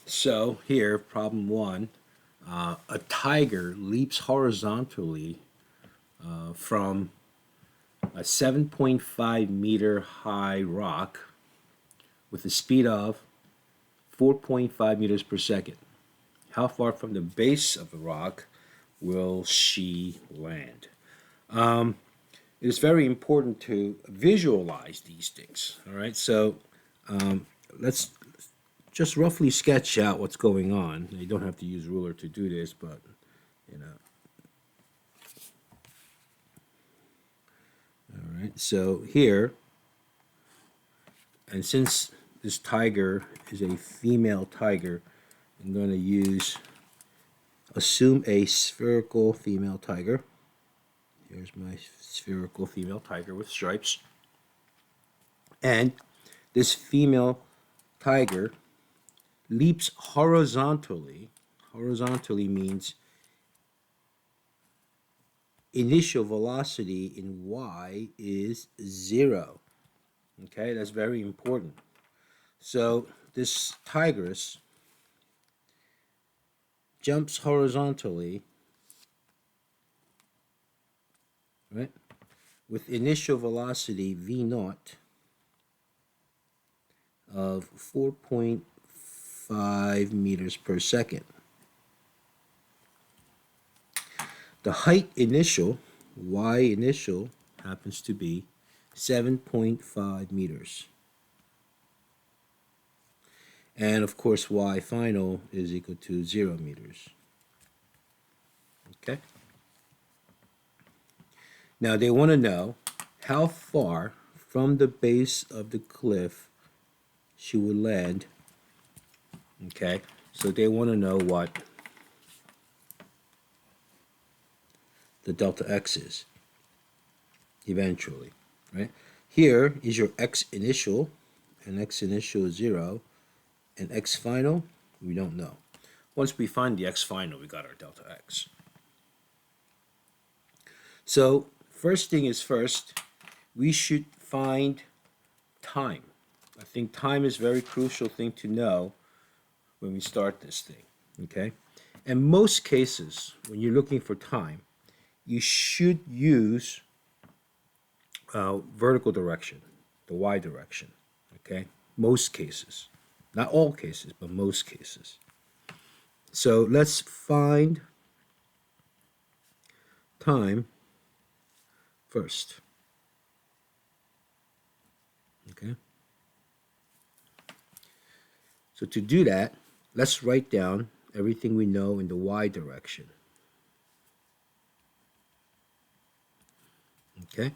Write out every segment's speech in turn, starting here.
So here, problem one, a tiger leaps horizontally from a 7.5 meter high rock with a speed of 4.5 meters per second. How far from the base of the rock will she land? It is very important to visualize these things. All right, so let's just roughly sketch out what's going on. You don't have to use ruler to do this, but you know. All right, so here, and since this tiger is a female tiger, I'm going to assume a spherical female tiger. Here's my spherical female tiger with stripes. And this female tiger leaps horizontally. Horizontally means initial velocity in y is 0. Okay, that's very important. So this tigress jumps horizontally, right, with initial velocity v naught of 4.5 meters per second. The height initial, y initial, happens to be 7.5 meters. And of course, y final is equal to 0 meters. Okay? Now they want to know how far from the base of the cliff she would land. Okay? So they want to know what the delta x is eventually, right? Here is your x initial, and x initial is 0, and x final, we don't know. Once we find the x final, we got our delta x. So first thing is first, we should find time. I think time is a very crucial thing to know when we start this thing, okay? In most cases, when you're looking for time, you should use vertical direction, the y direction, okay? Most cases. Not all cases, but most cases. So let's find time first, okay? So to do that, let's write down everything we know in the y direction, okay?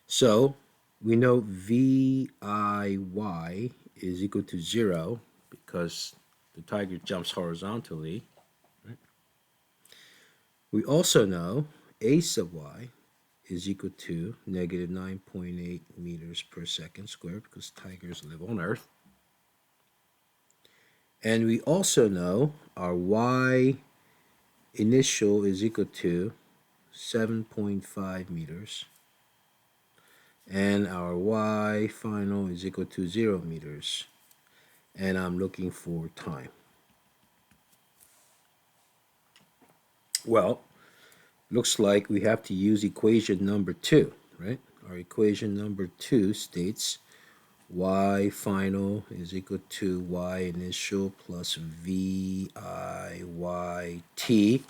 So we know VIY is equal to 0 because the tiger jumps horizontally. Right? We also know A sub y is equal to negative 9.8 meters per second squared because tigers live on Earth. And we also know our y initial is equal to 7.5 meters. And our y final is equal to 0 meters. And I'm looking for time. Well, looks like we have to use equation number 2, right? Our equation number 2 states y final is equal to y initial plus v I y t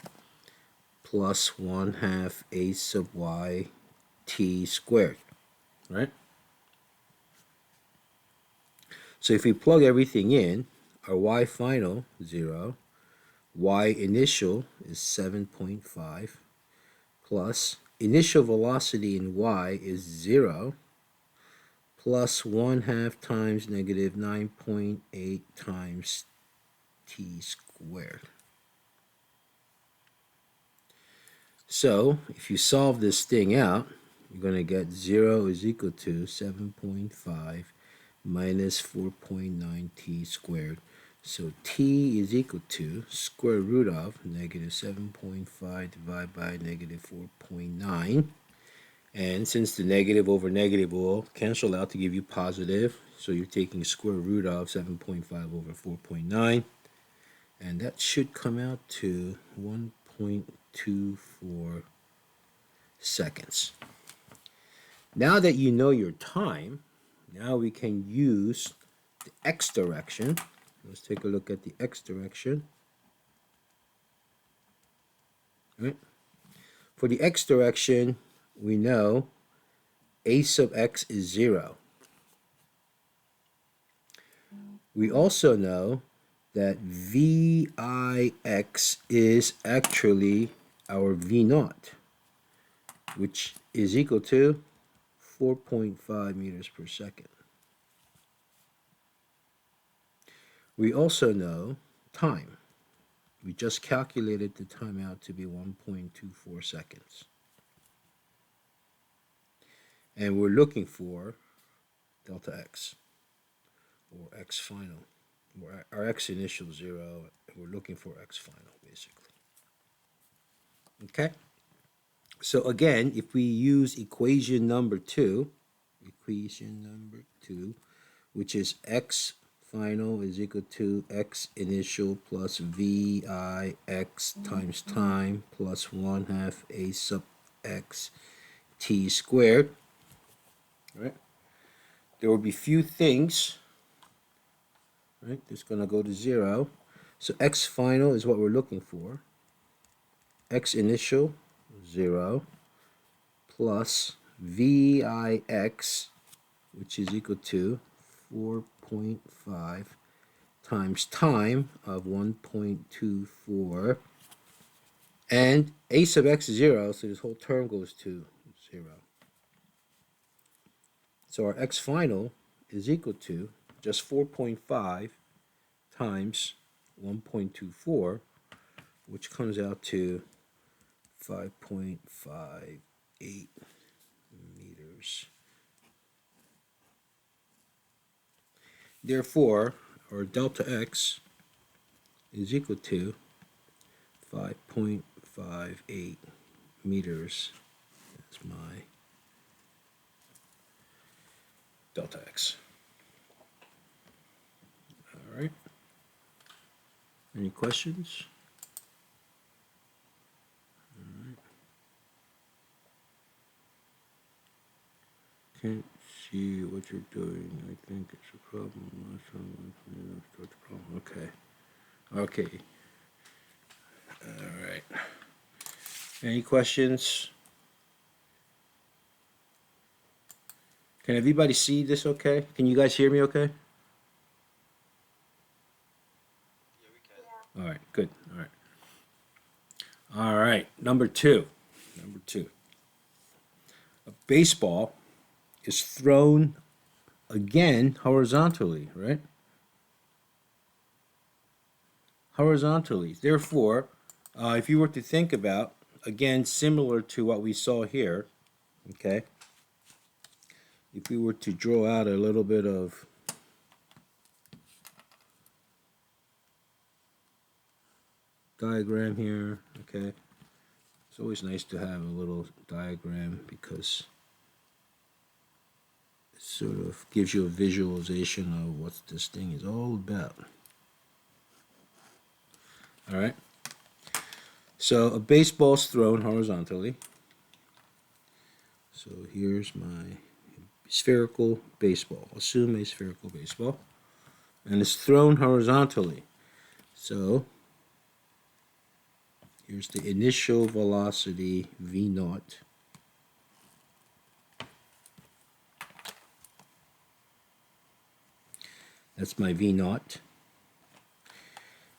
plus 1/2 a sub y t squared, right? So if we plug everything in, our y final, 0, y initial is 7.5, plus initial velocity in y is 0, plus 1/2 times negative 9.8 times t squared. So if you solve this thing out, you're going to get 0 is equal to 7.5 minus 4.9 t squared. So t is equal to square root of negative 7.5 divided by negative 4.9. And since the negative over negative will cancel out to give you positive, so you're taking square root of 7.5 over 4.9, and that should come out to 1.24 seconds. Now that you know your time, now we can use the x direction. Let's take a look at the x direction. All right. For the x direction, we know a sub x is 0. We also know that Vix is actually our V naught, which is equal to 4.5 meters per second. We also know time. We just calculated the time out to be 1.24 seconds. And we're looking for delta x, or x final. Our x initial 0, and we're looking for x final, basically. Okay? So again, if we use equation number 2, which is x final is equal to x initial plus Vix times time plus 1/2 a sub x t squared, right? There will be few things, right? It's going to go to 0. So x final is what we're looking for. X initial, 0, plus Vix, which is equal to 4.5 times time of 1.24, and a sub x is 0, so this whole term goes to 0. So our x final is equal to just 4.5 times 1.24, which comes out to 5.58 meters. Therefore, our delta x is equal to 5.58 meters. That's my delta x. All right. Any questions? All right. Can't see what you're doing. I think it's a problem. Start the problem. Okay. Okay. All right. Any questions? Can everybody see this okay? Can you guys hear me okay? Yeah, we can. All right, good. All right. All right, number two. A baseball is thrown again horizontally, right? Horizontally. Therefore, if you were to think about, again, similar to what we saw here, okay, if we were to draw out a little bit of diagram here, okay, it's always nice to have a little diagram because it sort of gives you a visualization of what this thing is all about. All right. So a baseball's thrown horizontally. So here's my spherical baseball. Assume a spherical baseball. And it's thrown horizontally. So here's the initial velocity V naught. That's my V naught.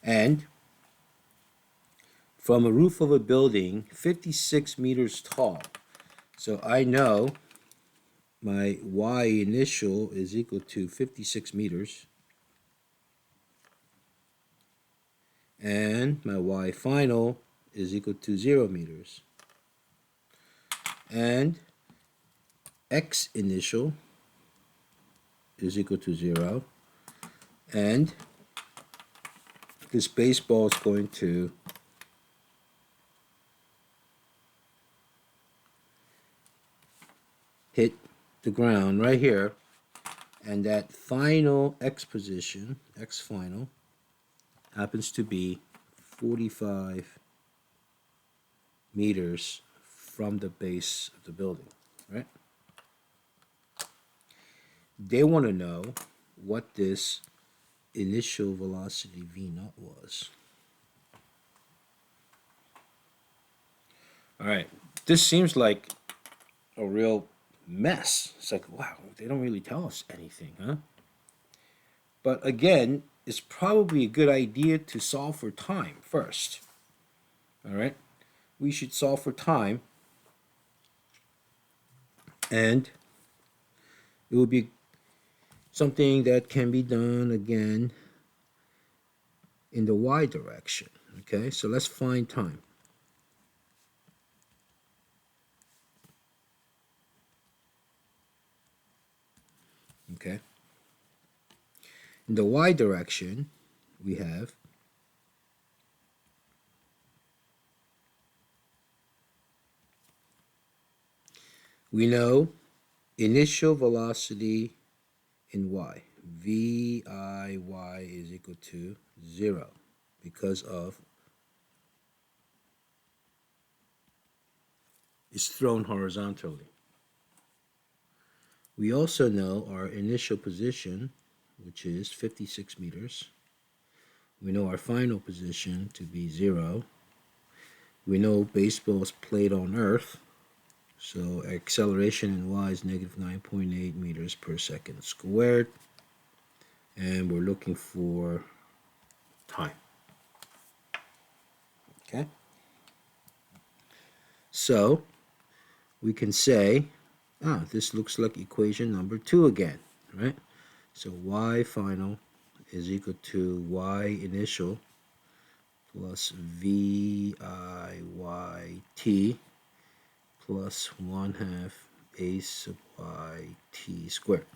And from a roof of a building 56 meters tall. So I know my Y initial is equal to 56 meters. And my Y final is equal to 0 meters. And X initial is equal to 0. And this baseball is going to hit the ground right here, and that final x position, x final, happens to be 45 meters from the base of the building, right? They want to know what this initial velocity v naught was. All right, this seems like a real mess. It's like, wow, they don't really tell us anything, huh? But again, it's probably a good idea to solve for time first. All right, we should solve for time, and it will be something that can be done again in the y direction. Okay, so let's find time. Okay, in the y direction, we know initial velocity in y. VIY is equal to 0 because of it's thrown horizontally. We also know our initial position, which is 56 meters. We know our final position to be 0. We know baseball is played on Earth, so acceleration in y is negative 9.8 meters per second squared. And we're looking for time. Okay? So we can say, this looks like equation number 2 again, right? So y final is equal to y initial plus VIYT plus 1/2 a sub yt squared.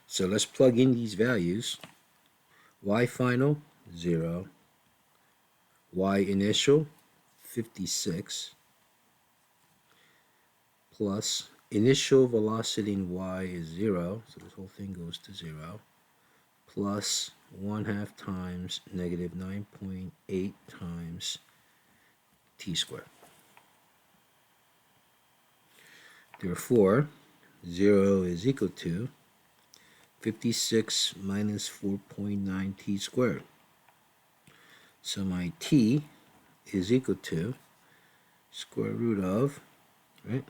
So let's plug in these values. Y final, 0. Y initial, 56. Plus initial velocity in y is 0, so this whole thing goes to 0. Plus 1/2 times negative 9.8 times t squared. Therefore, 0 is equal to 56 minus 4.9 t squared. So my t is equal to square root of, right,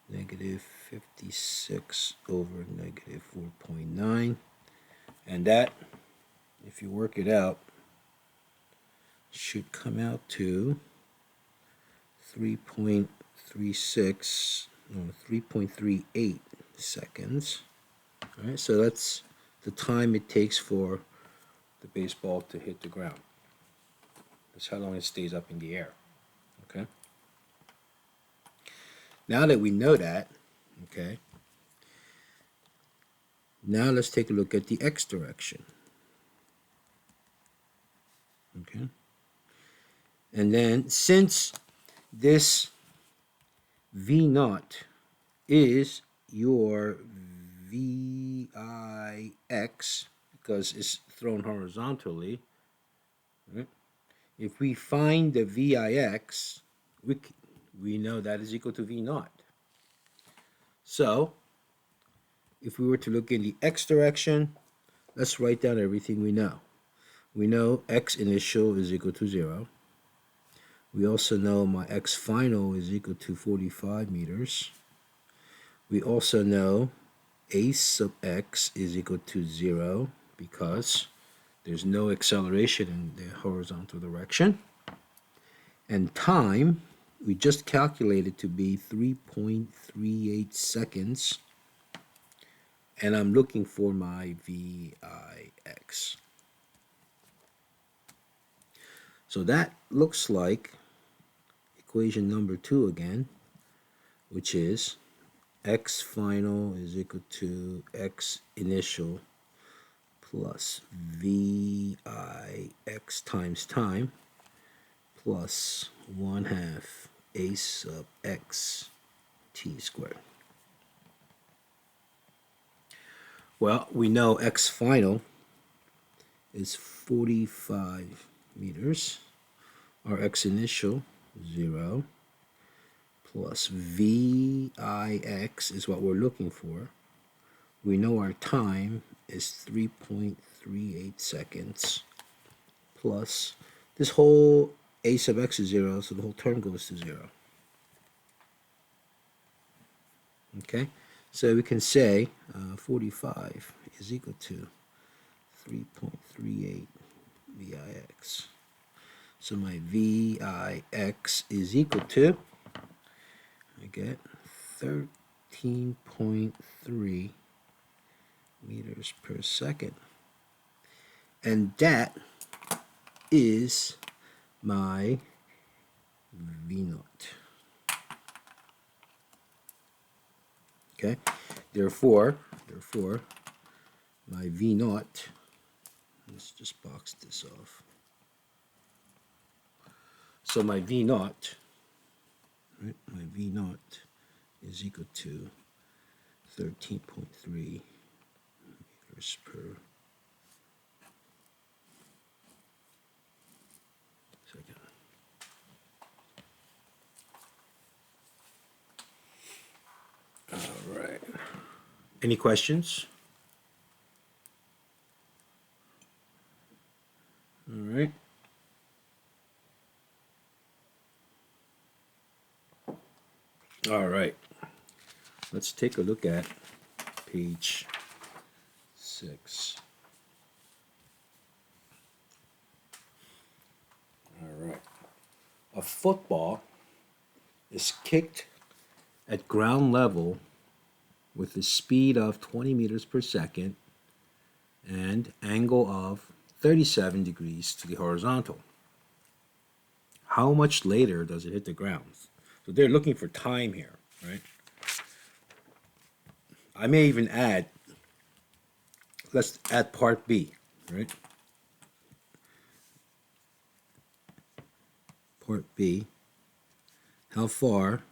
negative 56 over negative 4.9. And that, if you work it out, should come out to 3.36, no, 3.38 seconds. All right, so that's the time it takes for the baseball to hit the ground. That's how long it stays up in the air. Okay. Now that we know that, okay, now let's take a look at the x direction. Okay. And then since this v naught is your VIX, because it's thrown horizontally, right? If we find the VIX, we know that is equal to v naught. So if we were to look in the x direction, let's write down everything we know. We know x initial is equal to 0. We also know my x final is equal to 45 meters. We also know a sub x is equal to 0 because there's no acceleration in the horizontal direction. And time, we just calculated to be 3.38 seconds. And I'm looking for my VIX. So that looks like equation number 2 again, which is x final is equal to x initial plus VIX times time plus 1/2 a sub x t squared. Well, we know x final is 45 meters. Our x initial, 0, plus VIX is what we're looking for. We know our time is 3.38 seconds, plus this whole a sub x is 0, so the whole term goes to 0. Okay, so we can say 45 is equal to 3.38 VIX. So my VIX is equal to, I get 13.3 meters per second. And that is my V naught. Okay, therefore, my V naught, let's just box this off. So my V naught, right, my V naught is equal to 13.3 meters per second. All right. Any questions? All right. All right. Let's take a look at page 6. All right. A football is kicked at ground level with a speed of 20 meters per second and angle of 37 degrees to the horizontal. How much later does it hit the ground? So they're looking for time here, right? I may even add, let's add part B, right? Part B, how far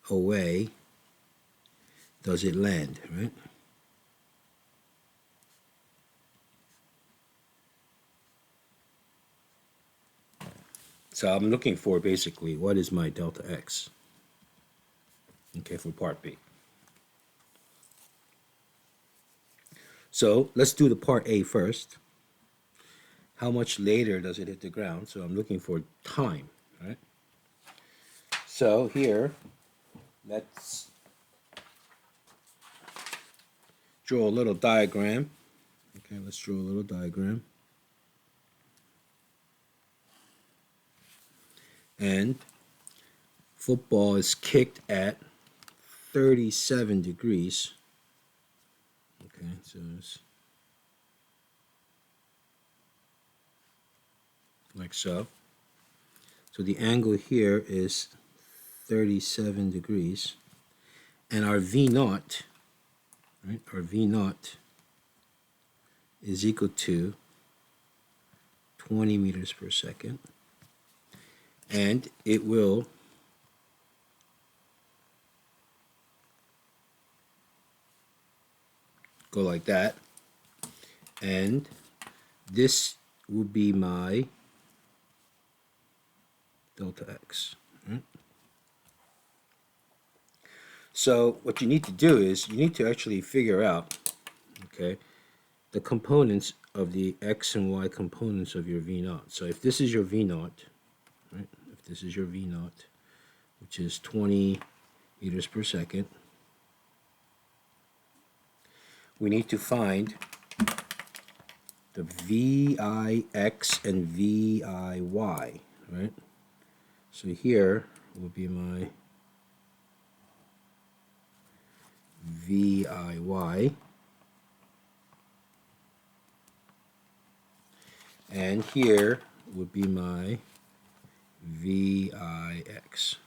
away does it land, right? So I'm looking for basically what is my delta x, okay, for part B. So let's do the part A first. How much later does it hit the ground? So I'm looking for time, right? So here, let's draw a little diagram. Okay, let's draw a little diagram. And football is kicked at 37 degrees. Okay, so it's like so. So the angle here is 37 degrees. And our V naught, right, our V naught is equal to 20 meters per second. And it will go like that. And this will be my delta x. Right? So what you need to do is you need to actually figure out, okay, the components of the x and y components of your V naught. So if this is your V naught, right, if this is your V naught, which is 20 meters per second, we need to find the VIX and VIY, right? So here will be my VIY, and here would be my VIX.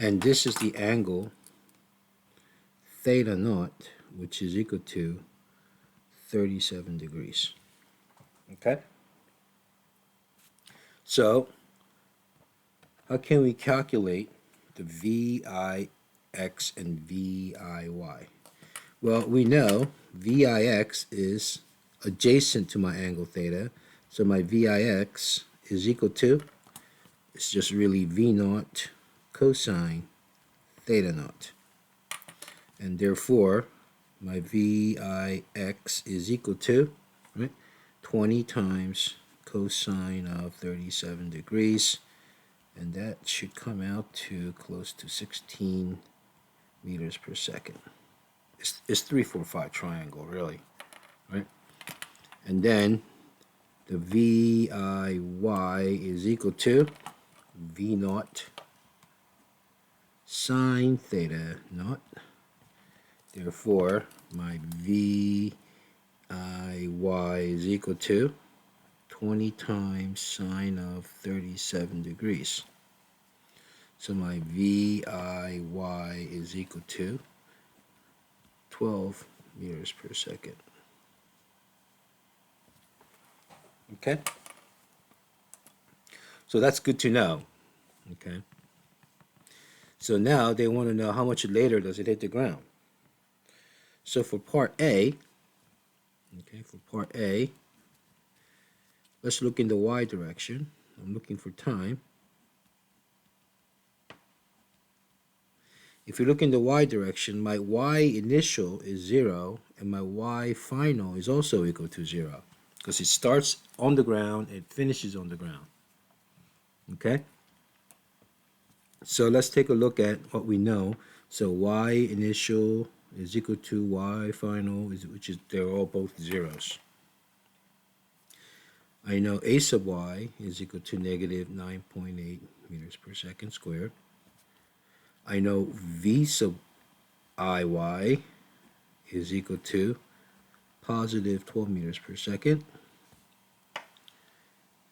And this is the angle theta naught, which is equal to 37 degrees. Okay? So, how can we calculate the VIX and VIY? Well, we know VIX is adjacent to my angle theta, so my VIX is equal to, it's just really V naught cosine theta naught. And therefore, my VIX is equal to, right, 20 times cosine of 37 degrees, and that should come out to close to 16 meters per second. It's 3, 4, 5 triangle, really, right? And then the VIY is equal to V naught sine theta naught. Therefore, my VIY is equal to 20 times sine of 37 degrees. So my VIY is equal to 12 meters per second. Okay? So that's good to know. Okay? So now they want to know how much later does it hit the ground. So for part A, let's look in the y direction. I'm looking for time. If you look in the y direction, my y initial is 0, and my y final is also equal to 0, because it starts on the ground, it finishes on the ground. Okay? So let's take a look at what we know. So y initial is equal to y final, which is, they're all both zeros. I know a sub y is equal to negative 9.8 meters per second squared. I know v sub iy is equal to positive 12 meters per second.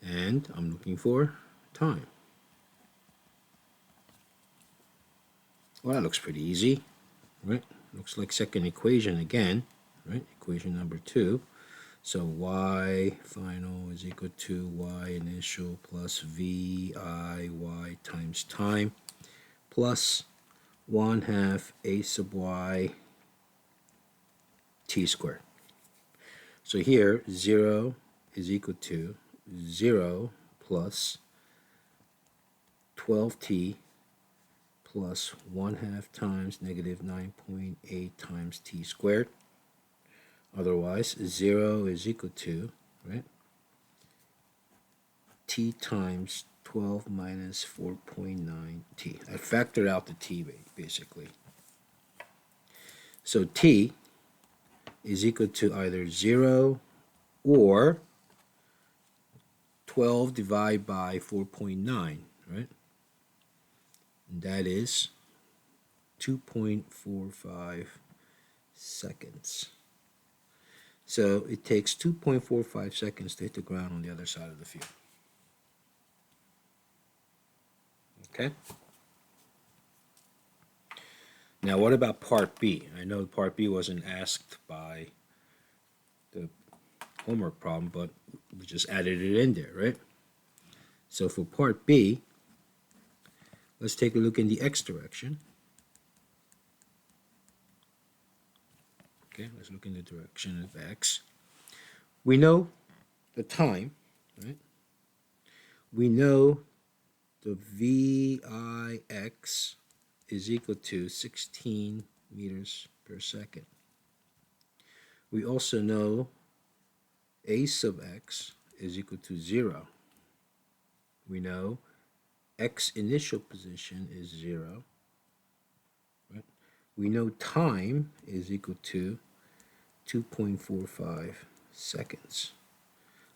And I'm looking for time. Well, that looks pretty easy, right? Looks like second equation again, right? Equation number 2. So y final is equal to y initial plus v I y times time plus 1/2 a sub y t squared. So here 0 is equal to 0 plus 12t plus 1/2 times negative 9.8 times t squared. Otherwise, 0 is equal to, right, t times 12 minus 4.9t. I factored out the t basically. So t is equal to either 0 or 12 divided by 4.9, right? And that is 2.45 seconds. So it takes 2.45 seconds to hit the ground on the other side of the field. Okay? Now what about part B? I know part B wasn't asked by the homework problem, but we just added it in there, right? So for part B, let's take a look in the x direction. Okay, let's look in the direction of x. We know the time, right? We know the VIX is equal to 16 meters per second. We also know a sub x is equal to 0. We know x initial position is 0. Right? We know time is equal to 2.45 seconds.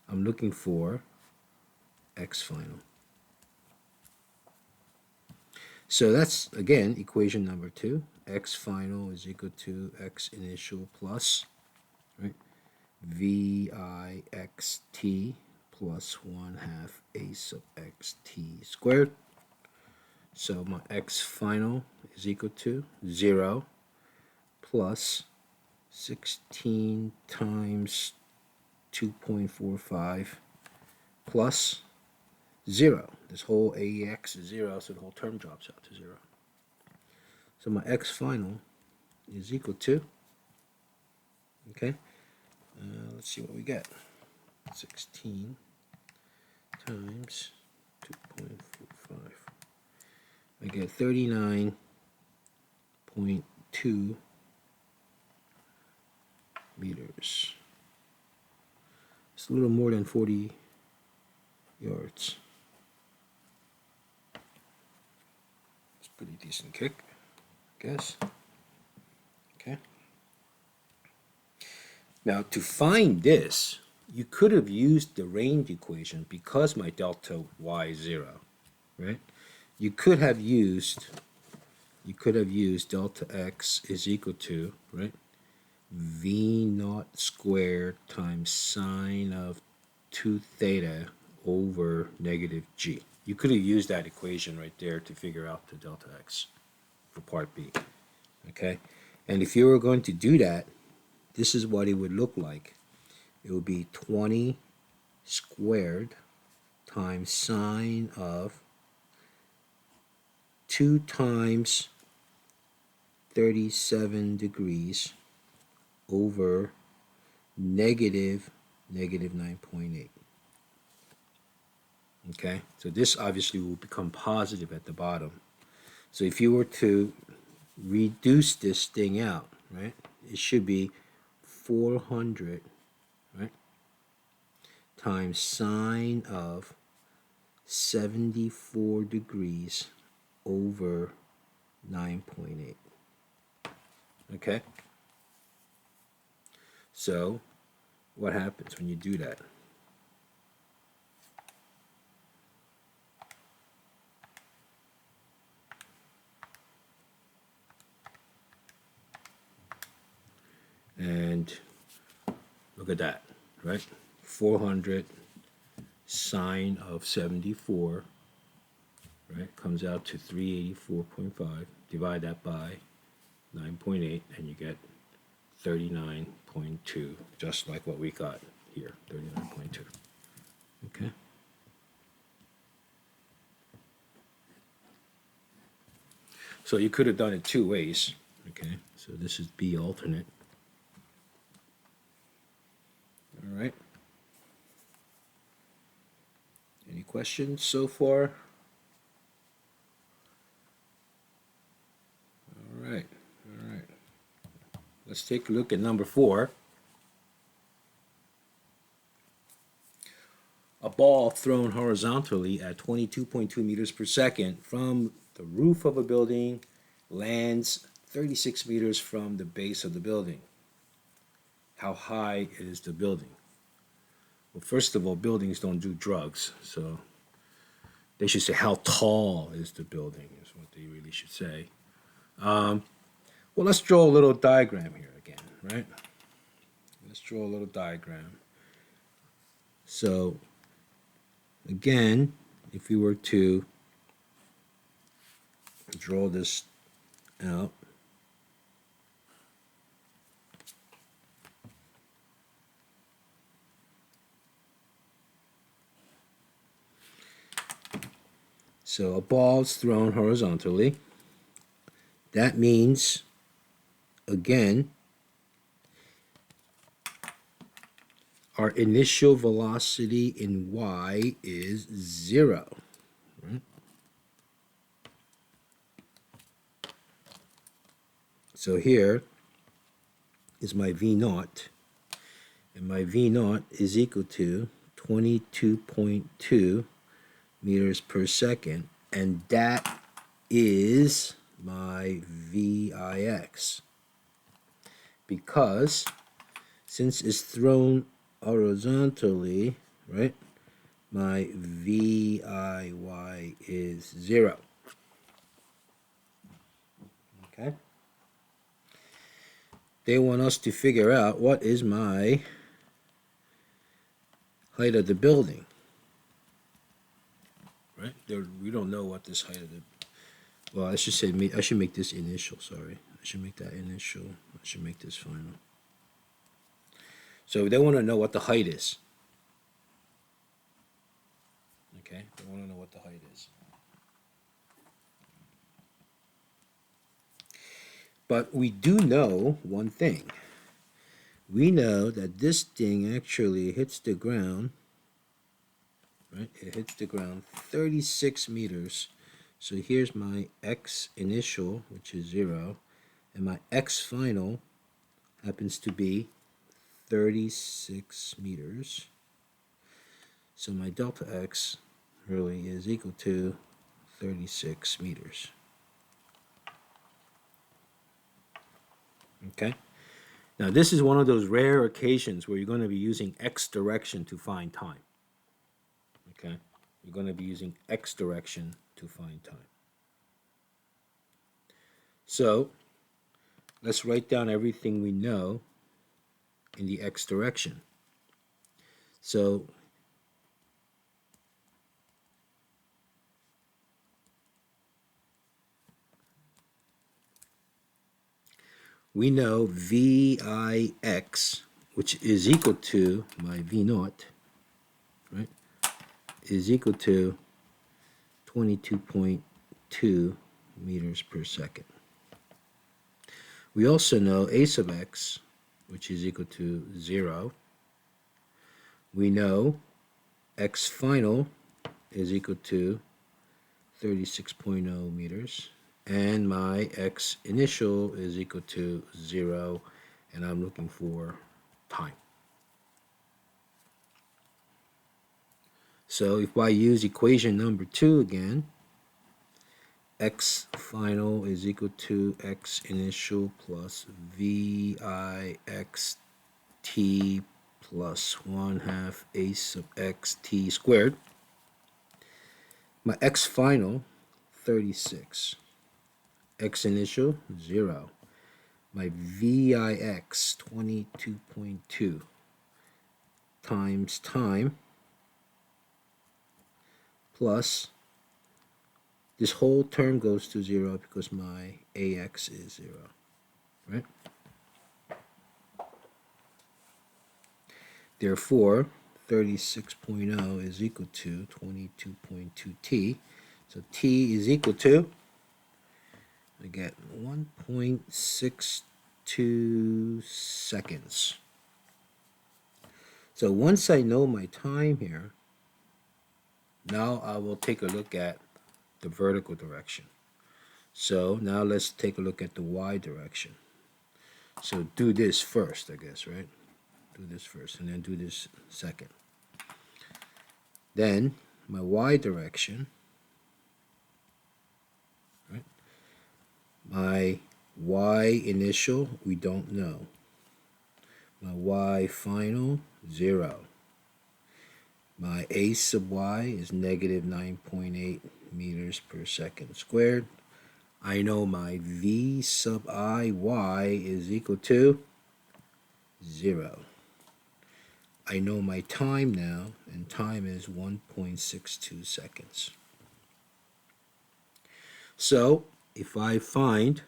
I'm looking for x final. So that's, again, equation number 2. X final is equal to x initial plus, right, VIXT plus 1/2 a sub xt squared. So my x final is equal to 0 plus 16 times 2.45 plus 0. This whole AEX is 0, so the whole term drops out to 0. So my x final is equal to, okay, let's see what we get. 16 times 2.45. I get 39.2 meters. It's a little more than 40 yards. It's a pretty decent kick, I guess. Okay. Now to find this, you could have used the range equation because my delta y is 0, right? You could have used delta x is equal to, right, v naught squared times sine of 2 theta over negative g. You could have used that equation right there to figure out the delta x for part B, okay? And if you were going to do that, this is what it would look like. It would be 20 squared times sine of 2 times 37 degrees over negative 9.8. Okay, so this obviously will become positive at the bottom. So if you were to reduce this thing out, right, it should be 400, right, times sine of 74 degrees over 9.8. Okay? So, what happens when you do that? And look at that, right? 400 sine of 74, right, comes out to 384.5. Divide that by 9.8, and you get 39.2, just like what we got here, 39.2. Okay. So you could have done it two ways. Okay. So this is B alternate. All right. Any questions so far? All right. All right. Let's take a look at number 4. A ball thrown horizontally at 22.2 meters per second from the roof of a building lands 36 meters from the base of the building. How high is the building? Well, first of all, buildings don't do drugs, so they should say how tall is the building is what they really should say. Well, let's draw a little diagram here again, right? Let's draw a little diagram. So, again, if we were to draw this out, so a ball is thrown horizontally. That means, again, our initial velocity in y is 0. Right? So here is my v naught, and my v naught is equal to 22.2 meters per second, and that is my VIX. Because since it's thrown horizontally, right, my VIY is 0. Okay? They want us to figure out what is my height of the building. Right? We don't know what this height of the Well, I should say, I should make this initial, sorry. I should make that initial. I should make this final. So they want to know what the height is. Okay, they want to know what the height is. But we do know one thing. We know that this thing actually hits the ground, right? It hits the ground 36 meters. So here's my x initial, which is 0, and my x final happens to be 36 meters. So my delta x really is equal to 36 meters. Okay? Now this is one of those rare occasions where you're going to be using x direction to find time. Okay? You're going to be using x direction to find time. So let's write down everything we know in the x direction. So we know Vix, which is equal to my V naught, right, is equal to 22.2 meters per second. We also know A sub x, which is equal to 0. We know x final is equal to 36.0 meters. And my x initial is equal to 0. And I'm looking for time. So if I use equation number 2 again, x final is equal to x initial plus Vix t plus 1/2 a sub x t squared. My x final, 36. X initial, 0. My Vix, 22.2 times time plus this whole term goes to 0 because my AX is 0, right? Therefore, 36.0 is equal to 22.2 t. So t is equal to, I get 1.62 seconds. So once I know my time here, now I will take a look at the vertical direction. So now let's take a look at the y direction. So do this first, I guess, right? Do this first and then do this second. Then my y direction, right? My y initial, we don't know. My y final, 0. My a sub y is negative 9.8 meters per second squared. I know my v sub I y is equal to 0. I know my time now, and time is 1.62 seconds. So if I find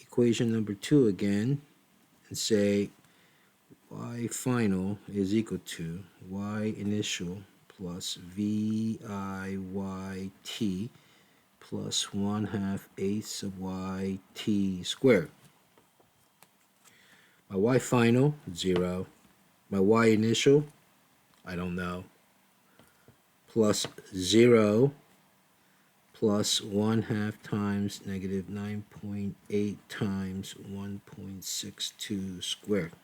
equation number 2 again and say y final is equal to y initial plus VIYT plus 1/2 a sub y t squared. My y final, 0. My y initial, I don't know, plus 0 plus 1/2 times negative 9.8 times 1.62 squared.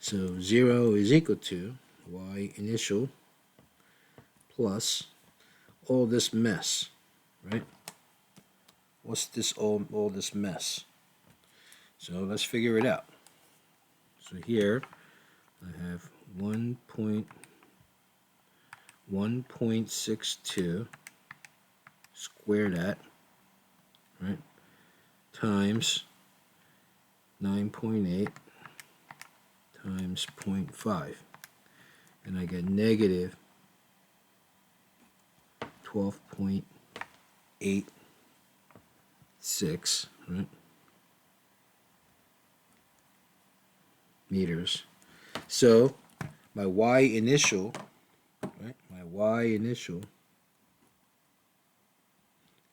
So 0 is equal to y initial plus all this mess, right? What's this all this mess? So let's figure it out. So here I have 1.62 square that, right, times 9.8 times 0.5. And I get negative 12.86, right, meters. So my y initial, right, my y initial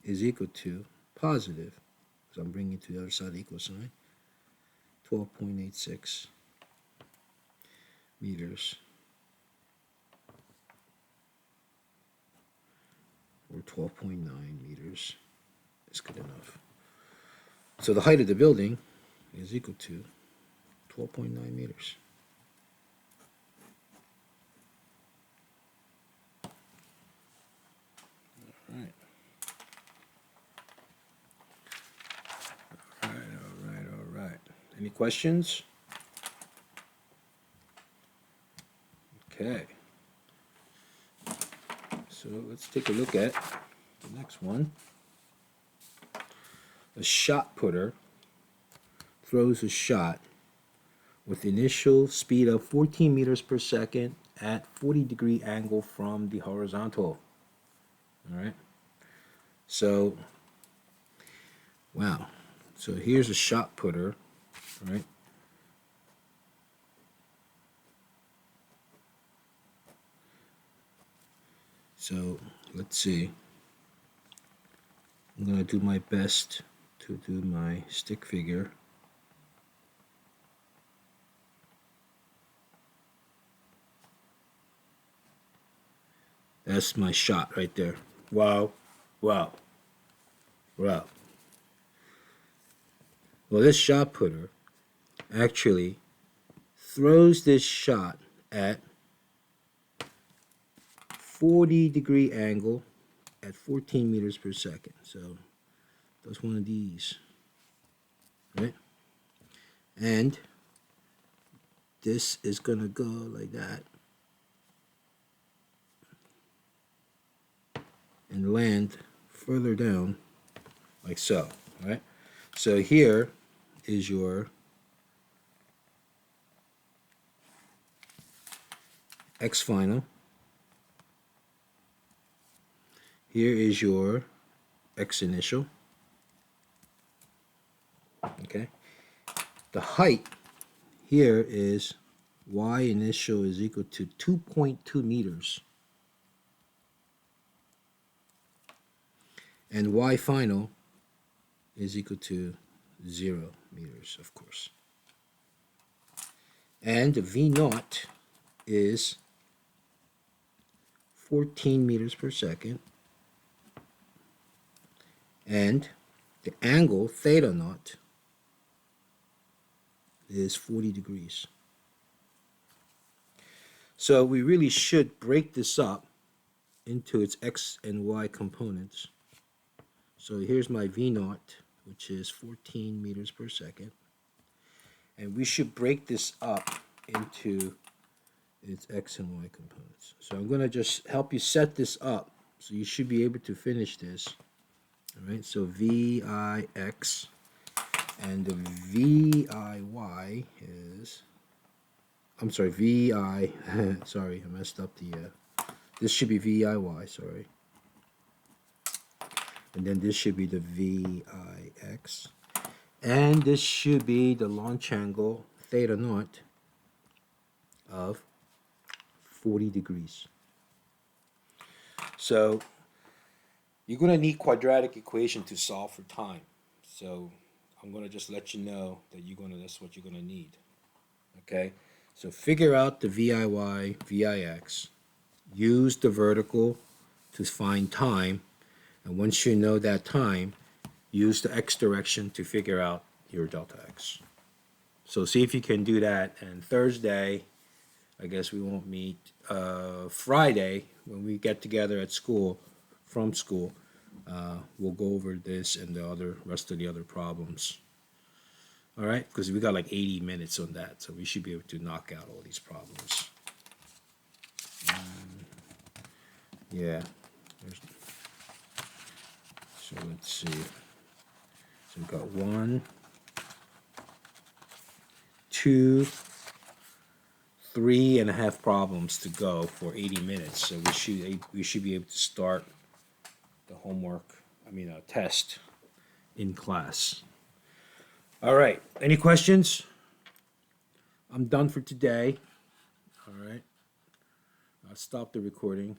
is equal to positive, because I'm bringing it to the other side of the equal sign, 12.86 meters, or 12.9 meters is good enough. So the height of the building is equal to 12.9 meters. All right. All right. Any questions? Okay. So let's take a look at the next one. A shot putter throws a shot with initial speed of 14 meters per second at 40-degree angle from the horizontal. All right. So, wow. So here's a shot putter, right? So let's see. I'm going to do my best to do my stick figure. That's my shot right there. Wow. Wow. Wow. Well, this shot putter actually throws this shot at 40-degree angle at 14 meters per second. So that's one of these, right? And this is going to go like that and land further down like so, right? So here is your X final. Here is your X initial. Okay. The height here is Y initial is equal to 2.2 meters. And Y final is equal to 0 meters, of course. And the V naught is 14 meters per second. And the angle, theta naught, is 40 degrees. So we really should break this up into its X and Y components. So here's my V naught, which is 14 meters per second. And we should break this up into its X and Y components. So I'm going to just help you set this up. So you should be able to finish this. All right, so VIX and the VIY is, I'm sorry, VI, sorry, I messed up the, this should be VIY, sorry. And then this should be the VIX. And this should be the launch angle, theta naught, of 40 degrees. So you're going to need quadratic equation to solve for time. So I'm going to just let you know that that's what you're going to need. Okay? So figure out the VIY, VIX. Use the vertical to find time. And once you know that time, use the X direction to figure out your delta X. So see if you can do that. And Thursday, I guess we won't meet. Friday, when we get together at school, from school, we'll go over this and the rest of the other problems. All right, because we got like 80 minutes on that, so we should be able to knock out all these problems. Yeah. So let's see. So we've got 1, 2, 3.5 problems to go for 80 minutes. So we should be able to start the homework, test in class. All right, any questions? I'm done for today. All right, I'll stop the recording.